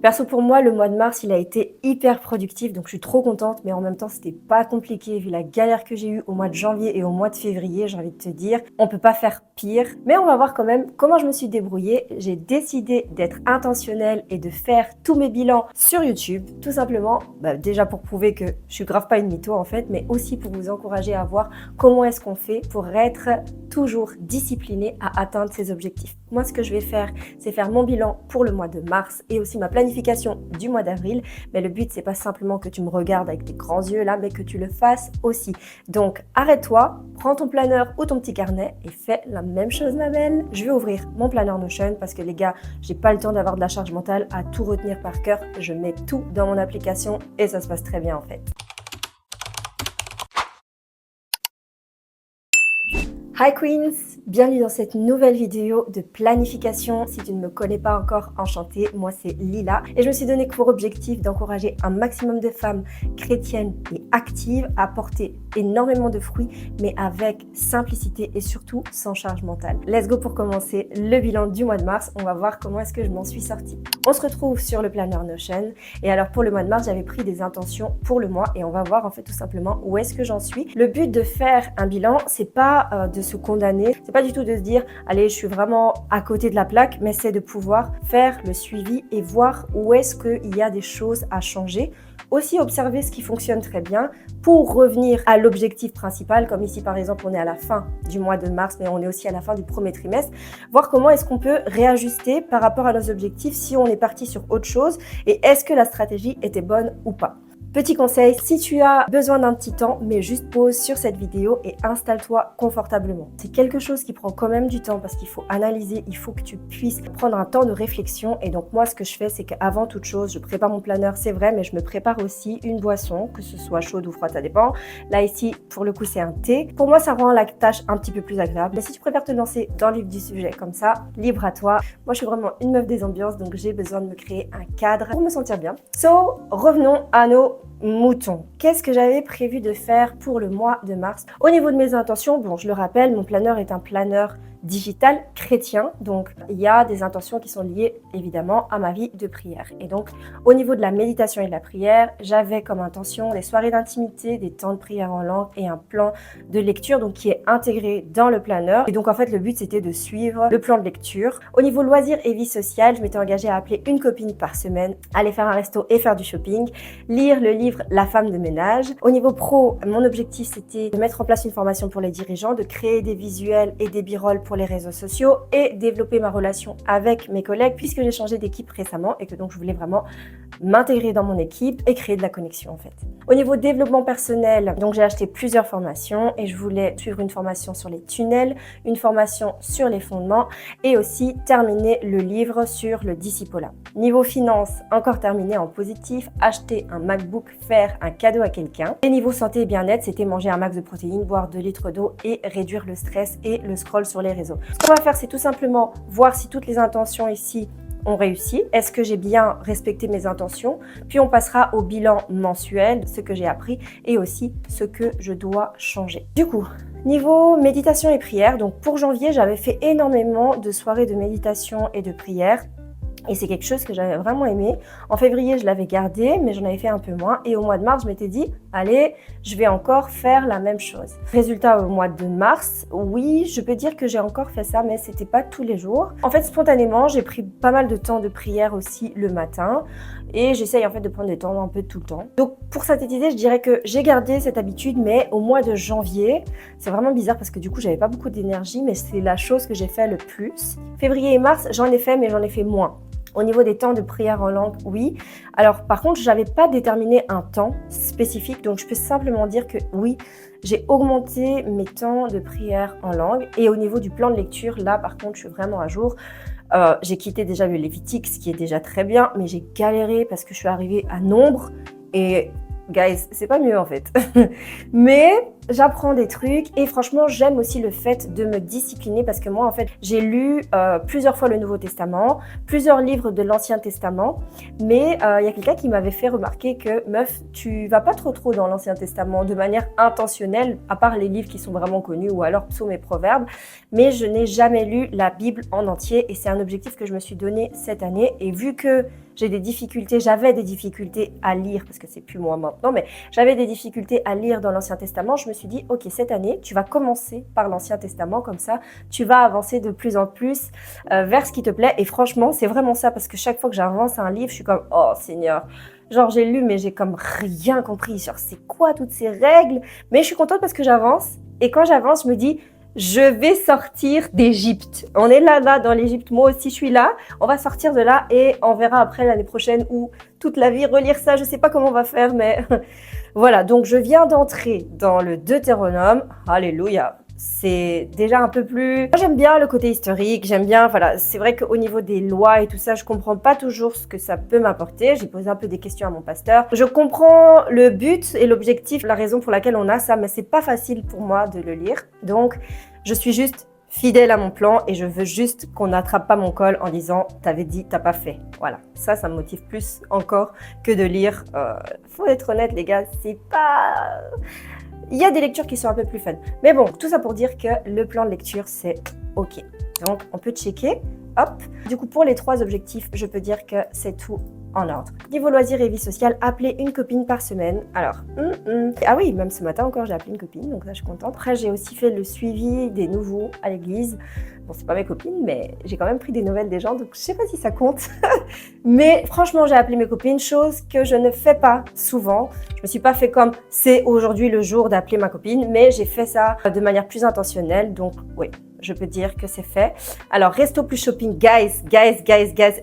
Perso pour moi, le mois de mars, il a été hyper productif, donc je suis trop contente, mais en même temps, c'était pas compliqué vu la galère que j'ai eue au mois de janvier et au mois de février, j'ai envie de te dire. On peut pas faire pire, mais on va voir quand même comment je me suis débrouillée. J'ai décidé d'être intentionnelle et de faire tous mes bilans sur YouTube, tout simplement, déjà pour prouver que je suis grave pas une mytho en fait, mais aussi pour vous encourager à voir comment est-ce qu'on fait pour être toujours discipliné à atteindre ses objectifs. Moi, ce que je vais faire, c'est faire mon bilan pour le mois de mars et aussi ma planification du mois d'avril. Mais le but, c'est pas simplement que tu me regardes avec tes grands yeux là, mais que tu le fasses aussi. Donc, arrête-toi, prends ton planeur ou ton petit carnet et fais la même chose, ma belle. Je vais ouvrir mon planeur Notion parce que les gars, j'ai pas le temps d'avoir de la charge mentale à tout retenir par cœur. Je mets tout dans mon application et ça se passe très bien en fait. Hi Queens, bienvenue dans cette nouvelle vidéo de planification. Si tu ne me connais pas encore, enchantée, moi c'est Lila et je me suis donné pour objectif d'encourager un maximum de femmes chrétiennes et actives à porter énormément de fruits mais avec simplicité et surtout sans charge mentale. Let's go pour commencer le bilan du mois de mars, on va voir comment est-ce que je m'en suis sortie. On se retrouve sur le planeur Notion et alors pour le mois de mars, j'avais pris des intentions pour le mois et on va voir en fait tout simplement où est-ce que j'en suis. Le but de faire un bilan, c'est pas de se condamner, c'est pas du tout de se dire allez je suis vraiment à côté de la plaque, mais c'est de pouvoir faire le suivi et voir où est-ce qu'il y a des choses à changer. Aussi observer ce qui fonctionne très bien pour revenir à l'objectif principal, comme ici par exemple on est à la fin du mois de mars mais on est aussi à la fin du premier trimestre, voir comment est-ce qu'on peut réajuster par rapport à nos objectifs si on est parti sur autre chose et est-ce que la stratégie était bonne ou pas. Petit conseil, si tu as besoin d'un petit temps, mets juste pause sur cette vidéo et installe-toi confortablement. C'est quelque chose qui prend quand même du temps parce qu'il faut analyser, il faut que tu puisses prendre un temps de réflexion. Et donc moi, ce que je fais, c'est qu'avant toute chose, je prépare mon planeur, c'est vrai, mais je me prépare aussi une boisson, que ce soit chaude ou froide, ça dépend. Là ici, pour le coup, c'est un thé. Pour moi, ça rend la tâche un petit peu plus agréable. Mais si tu préfères te lancer dans le vif du sujet comme ça, libre à toi. Moi, je suis vraiment une meuf des ambiances, donc j'ai besoin de me créer un cadre pour me sentir bien. So, revenons à nos moutons. Qu'est-ce que j'avais prévu de faire pour le mois de mars? Au niveau de mes intentions, bon, je le rappelle, mon planeur est un planeur digital chrétien, donc il y a des intentions qui sont liées évidemment à ma vie de prière. Et donc au niveau de la méditation et de la prière, j'avais comme intention des soirées d'intimité, des temps de prière en langue et un plan de lecture donc qui est intégré dans le planeur. Et donc en fait le but c'était de suivre le plan de lecture. Au niveau loisirs et vie sociale, je m'étais engagée à appeler une copine par semaine, aller faire un resto et faire du shopping, lire le livre La femme de ménage. Au niveau pro, mon objectif c'était de mettre en place une formation pour les dirigeants, de créer des visuels et des b-rolls pour les réseaux sociaux et développer ma relation avec mes collègues puisque j'ai changé d'équipe récemment et que donc je voulais vraiment m'intégrer dans mon équipe et créer de la connexion en fait. Au niveau développement personnel, donc j'ai acheté plusieurs formations et je voulais suivre une formation sur les tunnels, une formation sur les fondements et aussi terminer le livre sur le discipolat. Niveau finance, encore terminé en positif, acheter un MacBook, faire un cadeau à quelqu'un. Et niveau santé et bien-être, c'était manger un max de protéines, boire 2 litres d'eau et réduire le stress et le scroll sur les réseaux. Ce qu'on va faire, c'est tout simplement voir si toutes les intentions ici ont réussi. Est-ce que j'ai bien respecté mes intentions? Puis on passera au bilan mensuel, ce que j'ai appris et aussi ce que je dois changer. Du coup, niveau méditation et prière, donc pour janvier, j'avais fait énormément de soirées de méditation et de prière. Et c'est quelque chose que j'avais vraiment aimé. En février, je l'avais gardé, mais j'en avais fait un peu moins. Et au mois de mars, je m'étais dit, allez, je vais encore faire la même chose. Résultat, au mois de mars, oui, je peux dire que j'ai encore fait ça, mais c'était pas tous les jours. En fait, spontanément, j'ai pris pas mal de temps de prière aussi le matin. Et j'essaye en fait de prendre des temps un peu tout le temps. Donc pour synthétiser, je dirais que j'ai gardé cette habitude, mais au mois de janvier, c'est vraiment bizarre parce que du coup, j'avais pas beaucoup d'énergie, mais c'est la chose que j'ai fait le plus. Février et mars, j'en ai fait, mais j'en ai fait moins. Au niveau des temps de prière en langue, oui. Alors par contre, je n'avais pas déterminé un temps spécifique, donc je peux simplement dire que oui, j'ai augmenté mes temps de prière en langue. Et au niveau du plan de lecture, là par contre, je suis vraiment à jour. J'ai quitté déjà le Lévitique, ce qui est déjà très bien, mais j'ai galéré parce que je suis arrivée à Nombre et guys, c'est pas mieux en fait. Mais j'apprends des trucs et franchement, j'aime aussi le fait de me discipliner parce que moi, en fait, j'ai lu plusieurs fois le Nouveau Testament, plusieurs livres de l'Ancien Testament, mais il y a quelqu'un qui m'avait fait remarquer que, meuf, tu vas pas trop dans l'Ancien Testament de manière intentionnelle, à part les livres qui sont vraiment connus ou alors Psaumes et Proverbes, mais je n'ai jamais lu la Bible en entier et c'est un objectif que je me suis donné cette année et vu que j'avais des difficultés à lire, parce que c'est plus moi maintenant, mais j'avais des difficultés à lire dans l'Ancien Testament, je me suis dit, ok, cette année, tu vas commencer par l'Ancien Testament, comme ça, tu vas avancer de plus en plus vers ce qui te plaît. Et franchement, c'est vraiment ça, parce que chaque fois que j'avance un livre, je suis comme, oh Seigneur, genre j'ai lu, mais j'ai comme rien compris, genre c'est quoi toutes ces règles? Mais je suis contente parce que j'avance, et quand j'avance, je me dis, je vais sortir d'Égypte. On est là dans l'Égypte. Moi aussi, je suis là. On va sortir de là et on verra après l'année prochaine ou toute la vie relire ça. Je sais pas comment on va faire, mais voilà. Donc, je viens d'entrer dans le Deutéronome. Alléluia. C'est déjà un peu plus... J'aime bien le côté historique, j'aime bien, voilà, c'est vrai qu'au niveau des lois et tout ça, je comprends pas toujours ce que ça peut m'apporter. J'ai posé un peu des questions à mon pasteur. Je comprends le but et l'objectif, la raison pour laquelle on a ça, mais c'est pas facile pour moi de le lire. Donc, je suis juste fidèle à mon plan et je veux juste qu'on n'attrape pas mon col en disant « t'avais dit, t'as pas fait ». Voilà, ça me motive plus encore que de lire. Faut être honnête les gars, c'est pas... Il y a des lectures qui sont un peu plus fun. Mais bon, tout ça pour dire que le plan de lecture, c'est OK. Donc, on peut checker. Hop. Du coup, pour les 3 objectifs, je peux dire que c'est tout en ordre. Niveau loisirs et vie sociale, appeler une copine par semaine. Alors, ah oui, même ce matin encore, j'ai appelé une copine, donc ça, je suis contente. Après, j'ai aussi fait le suivi des nouveaux à l'église. Bon, c'est pas mes copines, mais j'ai quand même pris des nouvelles des gens, donc je sais pas si ça compte. Mais franchement, j'ai appelé mes copines, chose que je ne fais pas souvent. Je me suis pas fait comme c'est aujourd'hui le jour d'appeler ma copine, mais j'ai fait ça de manière plus intentionnelle, donc oui. Je peux dire que c'est fait. Alors, resto plus shopping. Guys,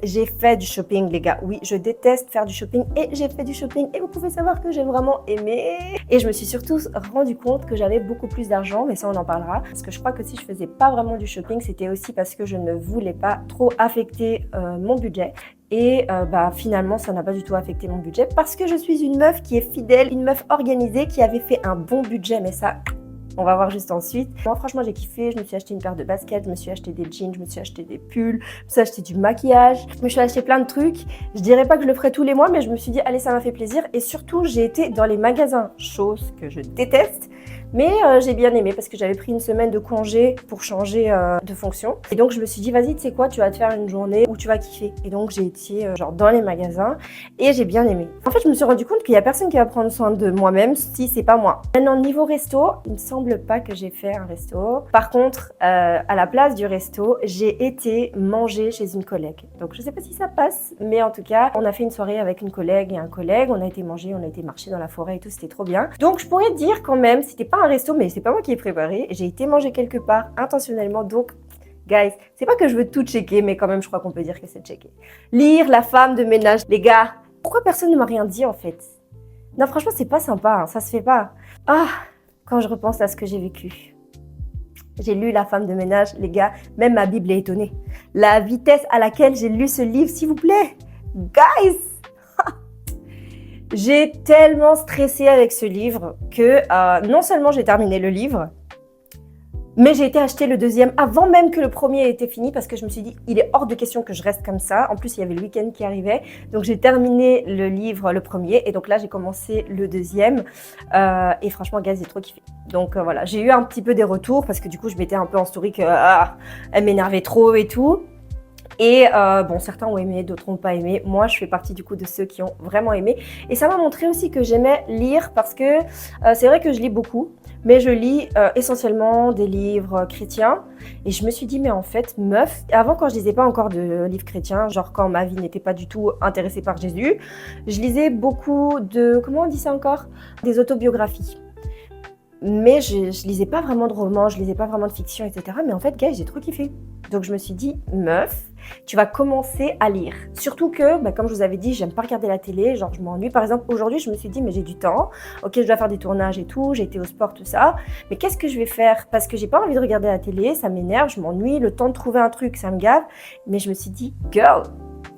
j'ai fait du shopping, les gars. Oui, je déteste faire du shopping et j'ai fait du shopping. Et vous pouvez savoir que j'ai vraiment aimé. Et je me suis surtout rendu compte que j'avais beaucoup plus d'argent, mais ça, on en parlera. Parce que je crois que si je faisais pas vraiment du shopping, c'était aussi parce que je ne voulais pas trop affecter mon budget. Et finalement, ça n'a pas du tout affecté mon budget parce que je suis une meuf qui est fidèle, une meuf organisée qui avait fait un bon budget. Mais ça... on va voir juste ensuite. Moi, franchement, j'ai kiffé. Je me suis acheté une paire de baskets, je me suis acheté des jeans, je me suis acheté des pulls, je me suis acheté du maquillage, je me suis acheté plein de trucs. Je dirais pas que je le ferai tous les mois, mais je me suis dit, allez, ça m'a fait plaisir. Et surtout, j'ai été dans les magasins, chose que je déteste. Mais j'ai bien aimé parce que j'avais pris une semaine de congé pour changer de fonction. Et donc, je me suis dit, vas-y, tu sais quoi, tu vas te faire une journée où tu vas kiffer. Et donc, j'ai été genre dans les magasins et j'ai bien aimé. En fait, je me suis rendu compte qu'il y a personne qui va prendre soin de moi-même si c'est pas moi. Maintenant, niveau resto, il me semble pas que j'ai fait un resto. Par contre, à la place du resto, j'ai été manger chez une collègue. Donc, je sais pas si ça passe, mais en tout cas, on a fait une soirée avec une collègue et un collègue. On a été manger, on a été marcher dans la forêt et tout, c'était trop bien. Donc, je pourrais dire quand même, c'était pas un resto, mais c'est pas moi qui ai préparé. J'ai été manger quelque part intentionnellement, donc guys, c'est pas que je veux tout checker, mais quand même je crois qu'on peut dire que c'est checké. Lire la femme de ménage, les gars, pourquoi personne ne m'a rien dit en fait? Non franchement c'est pas sympa, hein, ça se fait pas. Ah, quand je repense à ce que j'ai vécu. J'ai lu La femme de ménage, les gars, même ma Bible est étonnée. La vitesse à laquelle j'ai lu ce livre, s'il vous plaît, guys. J'ai tellement stressé avec ce livre que non seulement j'ai terminé le livre, mais j'ai été acheter le deuxième avant même que le premier ait été fini parce que je me suis dit, il est hors de question que je reste comme ça. En plus, il y avait le week-end qui arrivait. Donc, j'ai terminé le livre, le premier. Et donc là, j'ai commencé le deuxième. Et franchement, gars, j'ai trop kiffé. Donc voilà, j'ai eu un petit peu des retours parce que du coup, je mettais un peu en story que elle m'énervait trop et tout. Et bon, certains ont aimé, d'autres n'ont pas aimé. Moi, je fais partie du coup de ceux qui ont vraiment aimé. Et ça m'a montré aussi que j'aimais lire parce que c'est vrai que je lis beaucoup, mais je lis essentiellement des livres chrétiens. Et je me suis dit, mais en fait, meuf, avant quand je lisais pas encore de livres chrétiens, genre quand ma vie n'était pas du tout intéressée par Jésus, je lisais beaucoup de, comment on dit ça encore? Des autobiographies. Mais je lisais pas vraiment de romans, je lisais pas vraiment de fiction, etc. Mais en fait, gars, j'ai trop kiffé. Donc je me suis dit, meuf, tu vas commencer à lire. Surtout que, comme je vous avais dit, j'aime pas regarder la télé, genre je m'ennuie. Par exemple, aujourd'hui, je me suis dit, mais j'ai du temps, ok, je dois faire des tournages et tout, j'ai été au sport, tout ça. Mais qu'est-ce que je vais faire? Parce que j'ai pas envie de regarder la télé, ça m'énerve, je m'ennuie, le temps de trouver un truc, ça me gave. Mais je me suis dit, girl,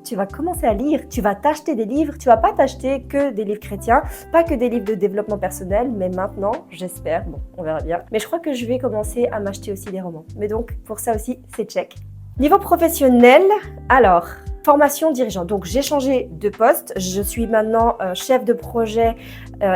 tu vas commencer à lire, tu vas t'acheter des livres, tu vas pas t'acheter que des livres chrétiens, pas que des livres de développement personnel, mais maintenant, j'espère, bon, on verra bien. Mais je crois que je vais commencer à m'acheter aussi des romans. Mais donc, pour ça aussi, c'est check. Niveau professionnel, alors, formation dirigeant. Donc, j'ai changé de poste. Je suis maintenant chef de projet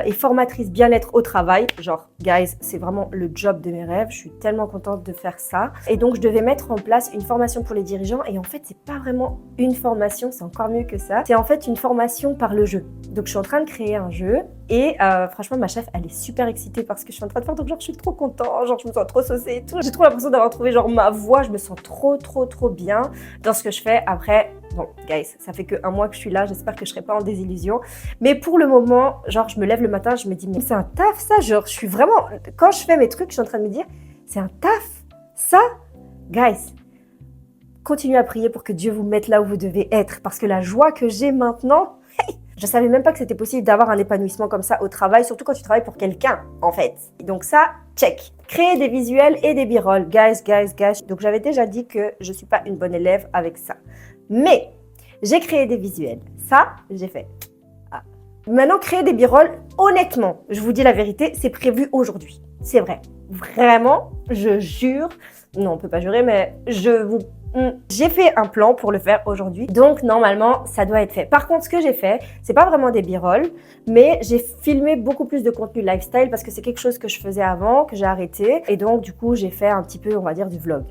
et formatrice bien-être au travail. Genre, guys, c'est vraiment le job de mes rêves. Je suis tellement contente de faire ça. Et donc, je devais mettre en place une formation pour les dirigeants. Et en fait, c'est pas vraiment une formation, c'est encore mieux que ça. C'est en fait une formation par le jeu. Donc, je suis en train de créer un jeu. Et franchement, ma chef, elle est super excitée par ce que je suis en train de faire. Donc, genre, je suis trop contente. Genre, je me sens trop saucée et tout. J'ai trop l'impression d'avoir trouvé, genre, ma voix. Je me sens trop bien dans ce que je fais. Après, bon, guys, ça fait que 1 mois que je suis là. J'espère que je serai pas en désillusion. Mais pour le moment, genre, je me lève le matin, je me dis, mais c'est un taf, ça. Genre, je suis vraiment... Quand je fais mes trucs, je suis en train de me dire, c'est un taf. Ça, guys, continuez à prier pour que Dieu vous mette là où vous devez être. Parce que la joie que j'ai maintenant... Je savais même pas que c'était possible d'avoir un épanouissement comme ça au travail, surtout quand tu travailles pour quelqu'un, en fait. Et donc ça, check. Créer des visuels et des b-rolls. Guys. Donc j'avais déjà dit que je suis pas une bonne élève avec ça. Mais j'ai créé des visuels. Ça, j'ai fait. Ah. Maintenant, créer des b-rolls, honnêtement, je vous dis la vérité, c'est prévu aujourd'hui. C'est vrai. Vraiment, je jure. Non, on peut pas jurer, mais j'ai fait un plan pour le faire aujourd'hui, donc normalement ça doit être fait. Par contre, ce que j'ai fait, c'est pas vraiment des b-rolls, mais j'ai filmé beaucoup plus de contenu lifestyle parce que c'est quelque chose que je faisais avant, que j'ai arrêté, et donc du coup j'ai fait un petit peu, on va dire, du vlog.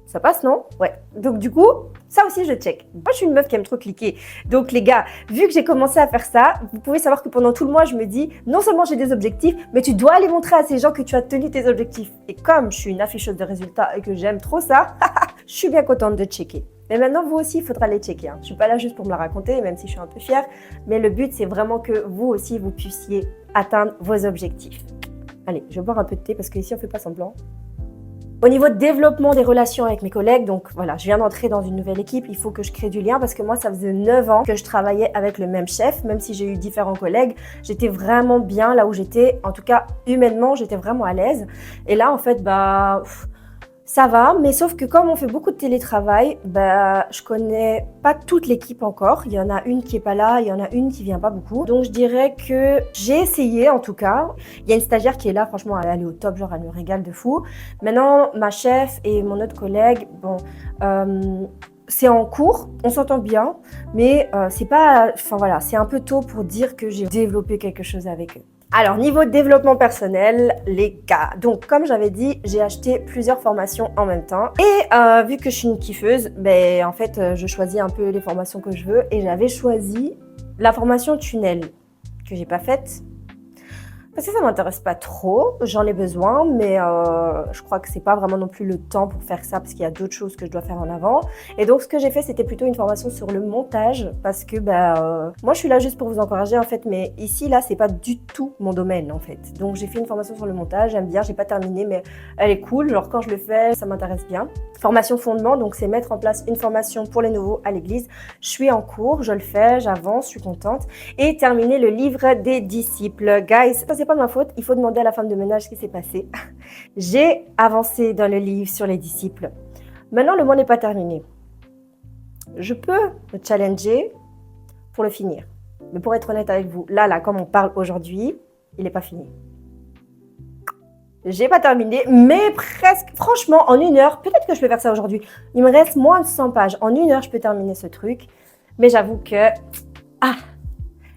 Ça passe, non? Ouais. Donc du coup, ça aussi je check. Moi je suis une meuf qui aime trop cliquer. Donc les gars, vu que j'ai commencé à faire ça, vous pouvez savoir que pendant tout le mois je me dis, non seulement j'ai des objectifs, mais tu dois aller montrer à ces gens que tu as tenu tes objectifs. Et comme je suis une afficheuse de résultats et que j'aime trop ça, je suis bien contente de checker. Mais maintenant, vous aussi, il faudra les checker. Je ne suis pas là juste pour me la raconter, même si je suis un peu fière. Mais le but, c'est vraiment que vous aussi, vous puissiez atteindre vos objectifs. Allez, je vais boire un peu de thé parce qu'ici, on ne fait pas semblant. Au niveau de développement des relations avec mes collègues, donc voilà, je viens d'entrer dans une nouvelle équipe, il faut que je crée du lien parce que moi, ça faisait 9 ans que je travaillais avec le même chef, même si j'ai eu différents collègues, j'étais vraiment bien là où j'étais, en tout cas, humainement, j'étais vraiment à l'aise. Et là, en fait, ça va, mais sauf que comme on fait beaucoup de télétravail, je connais pas toute l'équipe encore. Il y en a une qui est pas là, il y en a une qui vient pas beaucoup. Donc je dirais que j'ai essayé en tout cas. Il y a une stagiaire qui est là, franchement, elle est au top, genre elle me régale de fou. Maintenant, ma chef et mon autre collègue, c'est en cours, on s'entend bien, mais c'est pas, enfin voilà, c'est un peu tôt pour dire que j'ai développé quelque chose avec eux. Alors, niveau développement personnel, les gars, donc comme j'avais dit, j'ai acheté plusieurs formations en même temps. Et vu que je suis une kiffeuse, en fait, je choisis un peu les formations que je veux. Et j'avais choisi la formation tunnel, que j'ai pas faite. Parce que ça m'intéresse pas trop, j'en ai besoin, mais je crois que c'est pas vraiment non plus le temps pour faire ça parce qu'il y a d'autres choses que je dois faire en avant. Et donc ce que j'ai fait, c'était plutôt une formation sur le montage parce que moi je suis là juste pour vous encourager en fait, mais ici là c'est pas du tout mon domaine en fait. Donc j'ai fait une formation sur le montage, j'aime bien, j'ai pas terminé mais elle est cool, genre quand je le fais, ça m'intéresse bien. Formation fondement, donc c'est mettre en place une formation pour les nouveaux à l'église. Je suis en cours, je le fais, j'avance, je suis contente. Et terminer le livre des disciples. Guys, ça c'est pas ma faute, il faut demander à la femme de ménage ce qui s'est passé. J'ai avancé dans le livre sur les disciples. Maintenant, le mois n'est pas terminé. Je peux me challenger pour le finir. Mais pour être honnête avec vous, là, comme on parle aujourd'hui, il n'est pas fini. J'ai pas terminé, mais presque. Franchement, en 1 heure, peut-être que je peux faire ça aujourd'hui. Il me reste moins de 100 pages. En 1 heure, je peux terminer ce truc. Mais j'avoue que...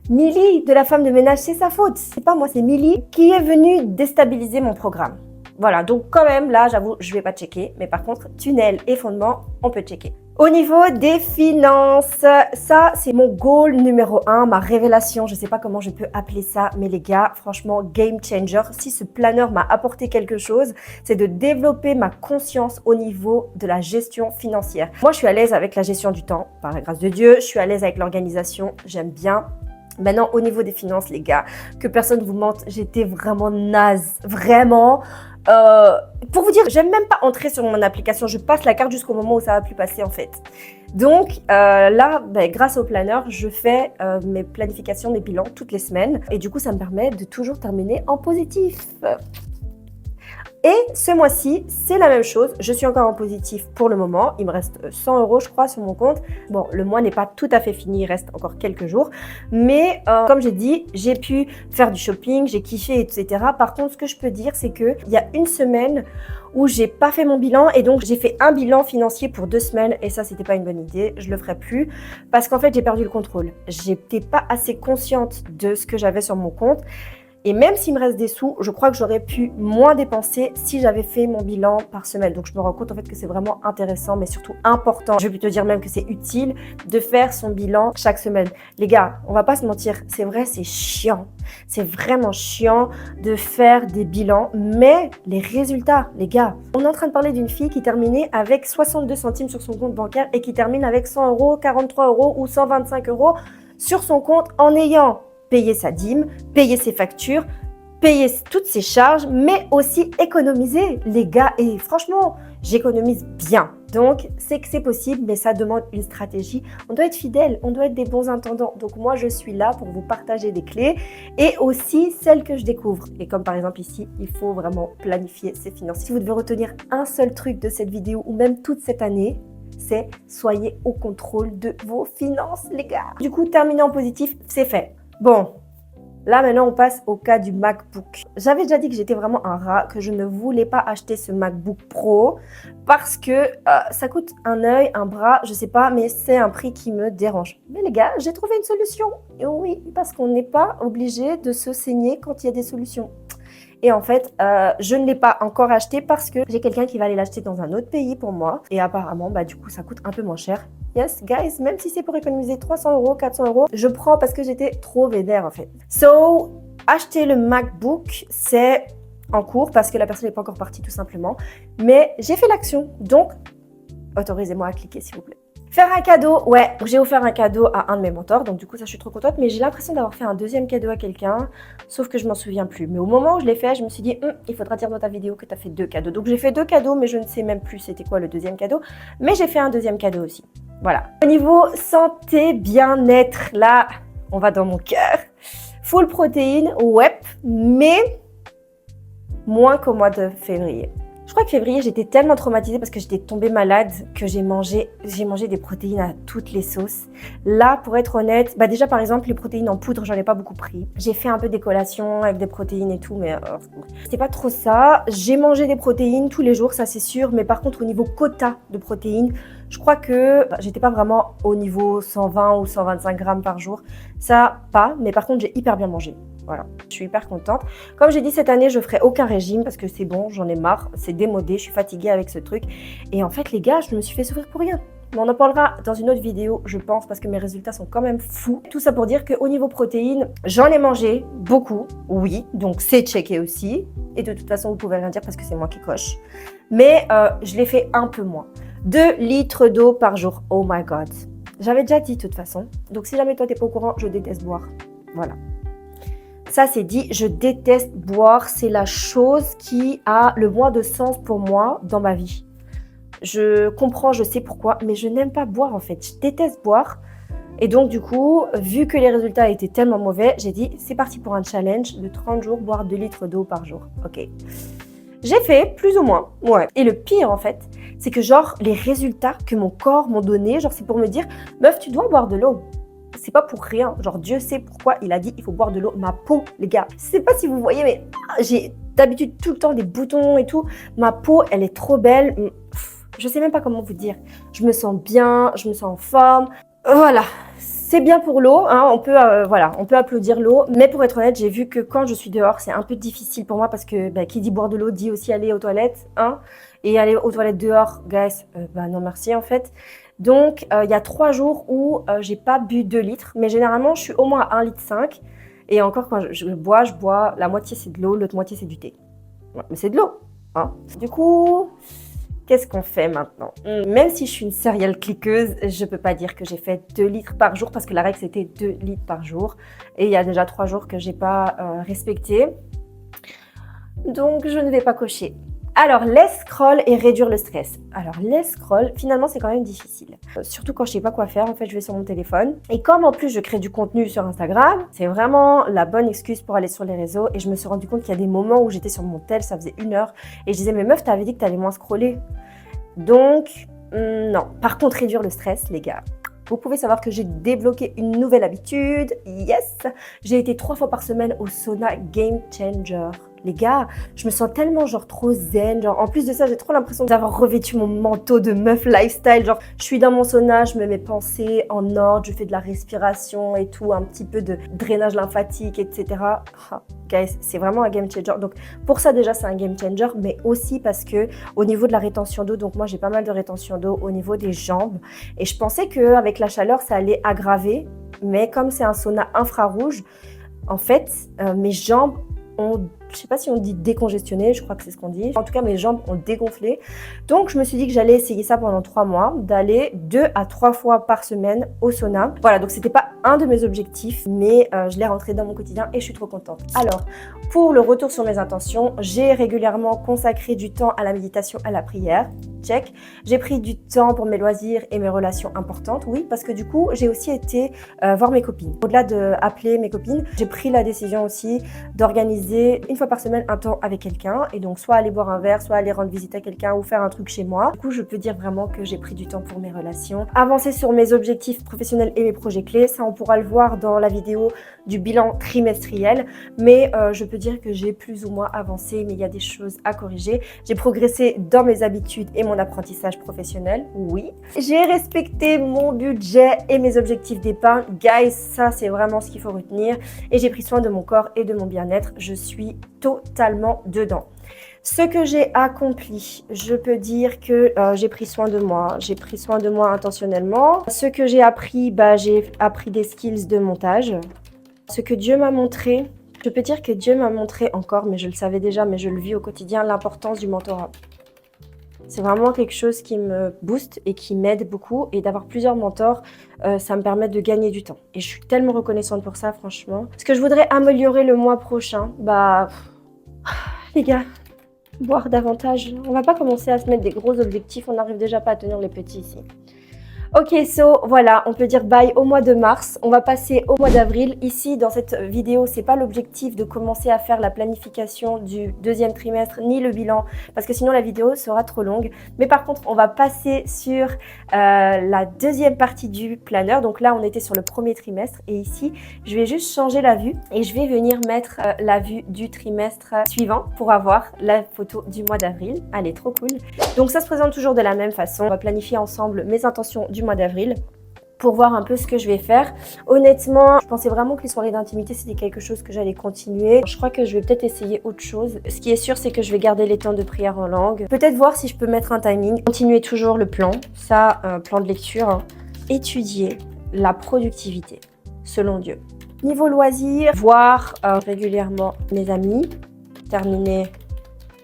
Milly, de la femme de ménage, c'est sa faute. C'est pas moi, c'est Milly qui est venue déstabiliser mon programme. Voilà, donc quand même, là, j'avoue, je vais pas checker. Mais par contre, tunnel et fondement, on peut checker. Au niveau des finances, ça, c'est mon goal numéro 1, ma révélation. Je sais pas comment je peux appeler ça, mais les gars, franchement, game changer. Si ce planeur m'a apporté quelque chose, c'est de développer ma conscience au niveau de la gestion financière. Moi, je suis à l'aise avec la gestion du temps, par la grâce de Dieu. Je suis à l'aise avec l'organisation, j'aime bien. Maintenant, au niveau des finances, les gars, que personne ne vous mente, j'étais vraiment naze, vraiment. Pour vous dire, j'aime même pas entrer sur mon application, je passe la carte jusqu'au moment où ça va plus passer en fait. Donc là, grâce au planeur, je fais mes planifications, mes bilans toutes les semaines et du coup, ça me permet de toujours terminer en positif. Et ce mois-ci, c'est la même chose. Je suis encore en positif pour le moment. Il me reste 100 € je crois sur mon compte. Bon, le mois n'est pas tout à fait fini, il reste encore quelques jours. Mais comme j'ai dit, j'ai pu faire du shopping, j'ai kiffé, etc. Par contre, ce que je peux dire, c'est qu'il y a une semaine où j'ai pas fait mon bilan et donc j'ai fait un bilan financier pour 2 semaines et ça, c'était pas une bonne idée. Je le ferai plus parce qu'en fait, j'ai perdu le contrôle. J'étais pas assez consciente de ce que j'avais sur mon compte. Et même s'il me reste des sous, je crois que j'aurais pu moins dépenser si j'avais fait mon bilan par semaine. Donc je me rends compte en fait que c'est vraiment intéressant, mais surtout important. Je vais te dire même que c'est utile de faire son bilan chaque semaine. Les gars, on va pas se mentir, c'est vrai, c'est chiant. C'est vraiment chiant de faire des bilans, mais les résultats, les gars, on est en train de parler d'une fille qui terminait avec 62 centimes sur son compte bancaire et qui termine avec 100 €, 43 € ou 125 € sur son compte en ayant payer sa dîme, payer ses factures, payer toutes ses charges, mais aussi économiser, les gars. Et franchement, j'économise bien. Donc, c'est que c'est possible, mais ça demande une stratégie. On doit être fidèle, on doit être des bons intendants. Donc, moi, je suis là pour vous partager des clés et aussi celles que je découvre. Et comme par exemple ici, il faut vraiment planifier ses finances. Si vous devez retenir un seul truc de cette vidéo ou même toute cette année, c'est soyez au contrôle de vos finances, les gars. Du coup, terminer en positif, c'est fait. Bon, là maintenant on passe au cas du MacBook. J'avais déjà dit que j'étais vraiment un rat, que je ne voulais pas acheter ce MacBook Pro parce que ça coûte un œil, un bras, je sais pas, mais c'est un prix qui me dérange. Mais les gars, j'ai trouvé une solution. Et oui, parce qu'on n'est pas obligé de se saigner quand il y a des solutions. Et en fait, je ne l'ai pas encore acheté parce que j'ai quelqu'un qui va aller l'acheter dans un autre pays pour moi. Et apparemment, bah, du coup, ça coûte un peu moins cher. Yes, guys, même si c'est pour économiser 300 €, 400 €, je prends parce que j'étais trop vénère en fait. So, acheter le MacBook, c'est en cours parce que la personne n'est pas encore partie tout simplement. Mais j'ai fait l'action, donc autorisez-moi à cliquer s'il vous plaît. Faire un cadeau, ouais, j'ai offert un cadeau à un de mes mentors, donc du coup ça je suis trop contente, mais j'ai l'impression d'avoir fait un deuxième cadeau à quelqu'un, sauf que je m'en souviens plus. Mais au moment où je l'ai fait, je me suis dit, il faudra dire dans ta vidéo que tu as fait 2 cadeaux. Donc j'ai fait 2 cadeaux, mais je ne sais même plus c'était quoi le deuxième cadeau, mais j'ai fait un deuxième cadeau aussi. Voilà. Au niveau santé, bien-être, là, on va dans mon cœur. Full protéines, ouais, mais moins qu'au mois de février. Je crois que février, j'étais tellement traumatisée parce que j'étais tombée malade que j'ai mangé des protéines à toutes les sauces. Là, pour être honnête, bah déjà par exemple, les protéines en poudre, j'en ai pas beaucoup pris. J'ai fait un peu des collations avec des protéines et tout, mais c'était pas trop ça. J'ai mangé des protéines tous les jours, ça c'est sûr, mais par contre au niveau quota de protéines, je crois que j'étais pas vraiment au niveau 120 ou 125 grammes par jour. Ça, pas, mais par contre, j'ai hyper bien mangé. Voilà, je suis hyper contente. Comme j'ai dit, cette année, je ferai aucun régime parce que c'est bon, j'en ai marre, c'est démodé, je suis fatiguée avec ce truc. Et en fait, les gars, je me suis fait souffrir pour rien. Mais on en parlera dans une autre vidéo, je pense, parce que mes résultats sont quand même fous. Tout ça pour dire qu'au niveau protéines, j'en ai mangé beaucoup, oui, donc c'est checké aussi. Et de toute façon, vous pouvez rien dire parce que c'est moi qui coche. Mais je l'ai fait un peu moins. 2 litres d'eau par jour, oh my god. J'avais déjà dit de toute façon. Donc si jamais toi, t'es pas au courant, je déteste boire. Voilà. Ça, c'est dit, je déteste boire. C'est la chose qui a le moins de sens pour moi dans ma vie. Je comprends, je sais pourquoi, mais je n'aime pas boire en fait. Je déteste boire. Et donc, du coup, vu que les résultats étaient tellement mauvais, j'ai dit, c'est parti pour un challenge de 30 jours, boire 2 litres d'eau par jour. Ok. J'ai fait plus ou moins, ouais. Et le pire, en fait, c'est que genre, les résultats que mon corps m'ont donné, genre, c'est pour me dire, meuf, tu dois boire de l'eau. C'est pas pour rien. Genre, Dieu sait pourquoi il a dit il faut boire de l'eau. Ma peau, les gars. Je sais pas si vous voyez, mais j'ai d'habitude tout le temps des boutons et tout. Ma peau, elle est trop belle. Je sais même pas comment vous dire. Je me sens bien, je me sens en forme. Voilà. C'est bien pour l'eau, hein, on peut applaudir l'eau. Mais pour être honnête, j'ai vu que quand je suis dehors, c'est un peu difficile pour moi parce que qui dit boire de l'eau dit aussi aller aux toilettes. Hein, et aller aux toilettes dehors, guys, non merci en fait. Donc, il y a 3 jours où j'ai pas bu 2 litres. Mais généralement, je suis au moins à 1,5 litre. Et encore, quand je bois, la moitié c'est de l'eau, l'autre moitié c'est du thé. Ouais, mais c'est de l'eau. Hein. Du coup, qu'est-ce qu'on fait maintenant? Même si je suis une serial cliqueuse, je peux pas dire que j'ai fait 2 litres par jour parce que la règle c'était 2 litres par jour. Et il y a déjà 3 jours que j'ai pas respecté. Donc, je ne vais pas cocher. Alors, les scroll et réduire le stress. Alors, les scroll, finalement, c'est quand même difficile. Surtout quand je sais pas quoi faire, en fait, je vais sur mon téléphone. Et comme en plus, je crée du contenu sur Instagram, c'est vraiment la bonne excuse pour aller sur les réseaux. Et je me suis rendu compte qu'il y a des moments où j'étais sur mon tel, ça faisait 1 heure. Et je disais, mais meuf, t'avais dit que t'allais moins scroller. Donc, non. Par contre, réduire le stress, les gars. Vous pouvez savoir que j'ai débloqué une nouvelle habitude. Yes! J'ai été 3 fois par semaine au sauna Game Changer. Les gars, je me sens tellement genre trop zen. Genre, en plus de ça, j'ai trop l'impression d'avoir revêtu mon manteau de meuf lifestyle. Genre, je suis dans mon sauna, je me mets mes pensées en ordre, je fais de la respiration et tout, un petit peu de drainage lymphatique, etc. Ah, guys, c'est vraiment un game changer. Donc, pour ça déjà, c'est un game changer, mais aussi parce que au niveau de la rétention d'eau, donc moi, j'ai pas mal de rétention d'eau au niveau des jambes. Et je pensais qu'avec la chaleur, ça allait aggraver. Mais comme c'est un sauna infrarouge, en fait, mes jambes ont, je sais pas si on dit décongestionné, je crois que c'est ce qu'on dit. En tout cas, mes jambes ont dégonflé. Donc, je me suis dit que j'allais essayer ça pendant 3 mois, d'aller 2 à 3 fois par semaine au sauna. Voilà, donc c'était pas un de mes objectifs, mais je l'ai rentré dans mon quotidien et je suis trop contente. Alors, pour le retour sur mes intentions, j'ai régulièrement consacré du temps à la méditation, à la prière. Check. J'ai pris du temps pour mes loisirs et mes relations importantes, oui, parce que du coup, j'ai aussi été voir mes copines. Au-delà d'appeler mes copines, j'ai pris la décision aussi d'organiser 1 fois par semaine un temps avec quelqu'un, et donc soit aller boire un verre, soit aller rendre visite à quelqu'un ou faire un truc chez moi. Du coup, je peux dire vraiment que j'ai pris du temps pour mes relations. Avancer sur mes objectifs professionnels et mes projets clés, ça on pourra le voir dans la vidéo du bilan trimestriel, mais je peux dire que j'ai plus ou moins avancé, mais il y a des choses à corriger. J'ai progressé dans mes habitudes et mon apprentissage professionnel, oui. J'ai respecté mon budget et mes objectifs d'épargne. Guys, ça c'est vraiment ce qu'il faut retenir. Et j'ai pris soin de mon corps et de mon bien-être. Je suis totalement dedans. Ce que j'ai accompli, je peux dire que j'ai pris soin de moi. J'ai pris soin de moi intentionnellement. Ce que j'ai appris, j'ai appris des skills de montage. Ce que Dieu m'a montré, je peux dire que Dieu m'a montré encore, mais je le savais déjà, mais je le vis au quotidien, l'importance du mentorat. C'est vraiment quelque chose qui me booste et qui m'aide beaucoup. Et d'avoir plusieurs mentors, ça me permet de gagner du temps. Et je suis tellement reconnaissante pour ça, franchement. Ce que je voudrais améliorer le mois prochain, les gars, boire davantage. On va pas commencer à se mettre des gros objectifs. On n'arrive déjà pas à tenir les petits ici. Ok, voilà, on peut dire bye au mois de mars. On va passer au mois d'avril. Ici, dans cette vidéo, c'est pas l'objectif de commencer à faire la planification du 2e trimestre ni le bilan, parce que sinon la vidéo sera trop longue. Mais par contre, on va passer sur la 2e partie du planeur. Donc là, on était sur le 1er trimestre et ici, je vais juste changer la vue et je vais venir mettre la vue du trimestre suivant pour avoir la photo du mois d'avril. Allez, trop cool. Donc ça se présente toujours de la même façon. On va planifier ensemble mes intentions du mois d'avril pour voir un peu ce que je vais faire. Honnêtement, je pensais vraiment que les soirées d'intimité, c'était quelque chose que j'allais continuer. Je crois que je vais peut-être essayer autre chose. Ce qui est sûr, c'est que je vais garder les temps de prière en langue. Peut-être voir si je peux mettre un timing. Continuer toujours le plan. Ça, plan de lecture. Hein. Étudier la productivité, selon Dieu. Niveau loisirs, voir régulièrement mes amis. Terminer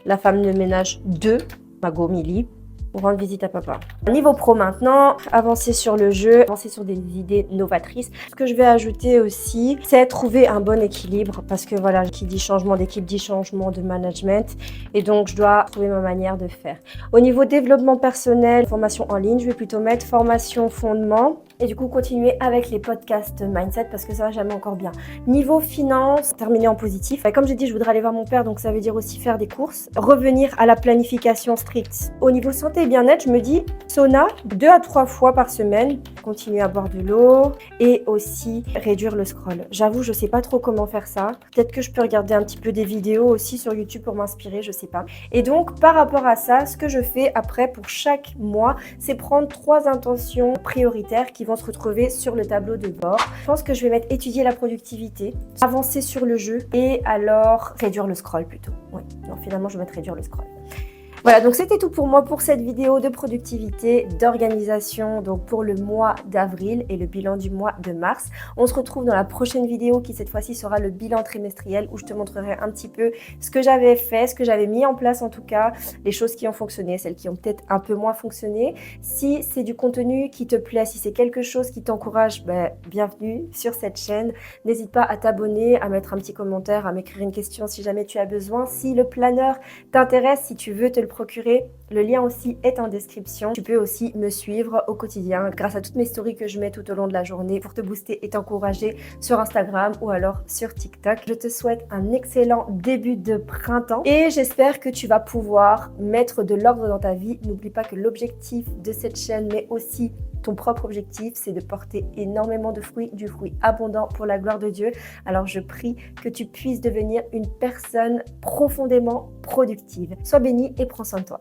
la femme de ménage 2, Mago Mili, pour rendre visite à papa. Niveau pro maintenant, avancer sur le jeu, avancer sur des idées novatrices. Ce que je vais ajouter aussi, c'est trouver un bon équilibre parce que voilà, qui dit changement d'équipe dit changement de management et donc je dois trouver ma manière de faire. Au niveau développement personnel, formation en ligne, je vais plutôt mettre formation fondement et du coup continuer avec les podcasts mindset parce que ça va jamais encore bien. Niveau finance, terminer en positif. Comme j'ai dit, je voudrais aller voir mon père, donc ça veut dire aussi faire des courses. Revenir à la planification stricte. Au niveau santé et bien-être, je me dis sauna 2 à 3 fois par semaine, continuer à boire de l'eau et aussi réduire le scroll. J'avoue, je sais pas trop comment faire ça. Peut-être que je peux regarder un petit peu des vidéos aussi sur YouTube pour m'inspirer, je sais pas. Et donc, par rapport à ça, ce que je fais après pour chaque mois, c'est prendre 3 intentions prioritaires qui vont se retrouver sur le tableau de bord. Je pense que je vais mettre étudier la productivité, avancer sur le jeu et alors réduire le scroll plutôt. Oui, non, finalement, je vais mettre réduire le scroll. Voilà, donc c'était tout pour moi pour cette vidéo de productivité, d'organisation, donc pour le mois d'avril et le bilan du mois de mars. On se retrouve dans la prochaine vidéo qui cette fois-ci sera le bilan trimestriel où je te montrerai un petit peu ce que j'avais fait, ce que j'avais mis en place en tout cas, les choses qui ont fonctionné, celles qui ont peut-être un peu moins fonctionné. Si c'est du contenu qui te plaît, si c'est quelque chose qui t'encourage, bienvenue sur cette chaîne. N'hésite pas à t'abonner, à mettre un petit commentaire, à m'écrire une question si jamais tu as besoin. Si le planeur t'intéresse, si tu veux te le procurer, le lien aussi est en description. Tu peux aussi me suivre au quotidien grâce à toutes mes stories que je mets tout au long de la journée pour te booster et t'encourager sur Instagram ou alors sur TikTok. Je te souhaite un excellent début de printemps et j'espère que tu vas pouvoir mettre de l'ordre dans ta vie. N'oublie pas que l'objectif de cette chaîne, mais aussi ton propre objectif, c'est de porter énormément de fruits, du fruit abondant pour la gloire de Dieu. Alors je prie que tu puisses devenir une personne profondément productive. Sois béni et prends soin de toi.